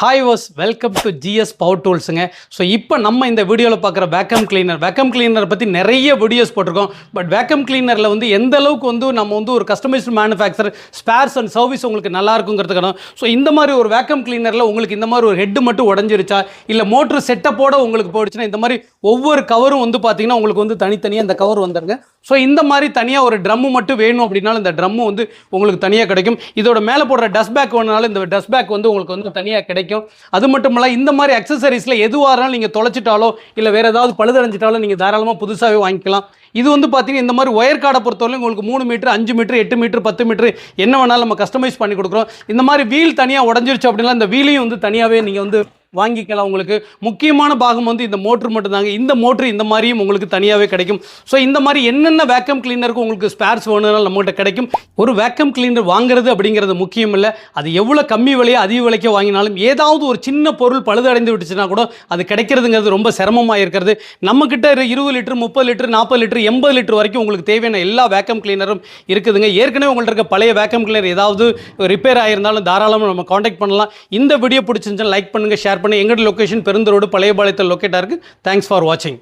Hi was welcome to GS power டூல்ஸுங்க. So இப்போ நம்ம இந்த வீடியோவில் பார்க்குற வேக்கம் கிளீனர் பற்றி நிறைய வீடியோஸ் போட்டிருக்கோம். பட் வேக்கம் கிளீனரில் வந்து எந்த அளவுக்கு வந்து நம்ம வந்து ஒரு customized manufacture spares and service உங்களுக்கு நல்லா இருக்குங்கிறதுக்கான. ஸோ இந்த மாதிரி ஒரு வேக்கம் கிளீனரில் உங்களுக்கு இந்த மாதிரி ஒரு ஹெட்டு மட்டும் உடஞ்சிருச்சா இல்லை மோட்ரு செட்டப்போட உங்களுக்கு போயிடுச்சுன்னா இந்த மாதிரி ஒவ்வொரு கவரும் வந்து பார்த்தீங்கன்னா உங்களுக்கு வந்து தனித்தனியாக இந்த கவர் வந்துருங்க. ஸோ இந்த மாதிரி தனியாக ஒரு ட்ரம்மு மட்டும் வேணும் அப்படின்னாலும் இந்த ட்ரம்மு வந்து உங்களுக்கு தனியாக கிடைக்கும். இதோட மேலே போடுற டஸ்ட் பேக் வேணுனாலும் இந்த டஸ்ட் பேக் வந்து உங்களுக்கு வந்து தனியாக கிடைக்கும். அது மட்டும் இல்ல, இந்த மாதிரி அக்சசரிஸ்ல எதுவாக இருந்தாலும் நீங்கள் தொலைச்சிட்டாலோ இல்லை வேறு ஏதாவது பழுதடைஞ்சிட்டாலோ நீங்கள் தாராளமாக புதுசாகவே வாங்கிக்கலாம். இது வந்து பார்த்தீங்கன்னா இந்த மாதிரி ஒயர் கார்டை பொறுத்தவரைக்கும் உங்களுக்கு 3 மீட்டர் 5 மீட்டர் 8 மீட்டர் 10 மீட்டர் என்ன வேணாலும் நம்ம கஸ்டமைஸ் பண்ணி கொடுக்குறோம். இந்த மாதிரி வீல் தனியாக உடஞ்சிருச்சு அப்படின்னா இந்த வீலையும் வந்து தனியாகவே நீங்கள் வந்து வாங்கிக்கலாம். உங்களுக்கு முக்கியமான பாகம் வந்து இந்த மோட்ரு மட்டும்தாங்க. இந்த மோட்ரு இந்த மாதிரியும் உங்களுக்கு தனியாகவே கிடைக்கும். ஸோ இந்த மாதிரி என்னென்ன வேக்கம் கிளீனருக்கு உங்களுக்கு ஸ்பேர்ஸ் வேணும்னாலும் நம்மகிட்ட கிடைக்கும். ஒரு வேக்கம் கிளீனர் வாங்குறது அப்படிங்கிறது முக்கியம் இல்லை. அது எவ்வளோ கம்மி விலையோ அதிக விலைக்கோ வாங்கினாலும் ஏதாவது ஒரு சின்ன பொருள் பழுதடைந்து விட்டுச்சுன்னா கூட அது கிடைக்கிறதுங்கிறது ரொம்ப சிரமமாக இருக்கிறது. நம்மக்கிட்ட 20 லிட்டர் 30 லிட்டர் 40 லிட்டர் 80 லிட்டர் வரைக்கும் உங்களுக்கு தேவையான எல்லா வேக்கம் கிளீனரும் இருக்குதுங்க. ஏற்கனவே உங்கள்கிட்ட இருக்க பழைய வேக்கம் கிளீனர் ஏதாவது ரிப்பேர் ஆகியிருந்தாலும் தாராளமாக நம்ம காண்டாக்ட் பண்ணலாம். இந்த வீடியோ பிடிச்சிருந்துச்சுன்னா லைக் பண்ணுங்கள், ஷேர் பண்ணி. எங்களோட லொகேஷன் பெருந்தரோடு பழையபாளையத்தில் லொக்கேட்டாக இருக்குது. தேங்க்ஸ் ஃபார் வாட்சிங்.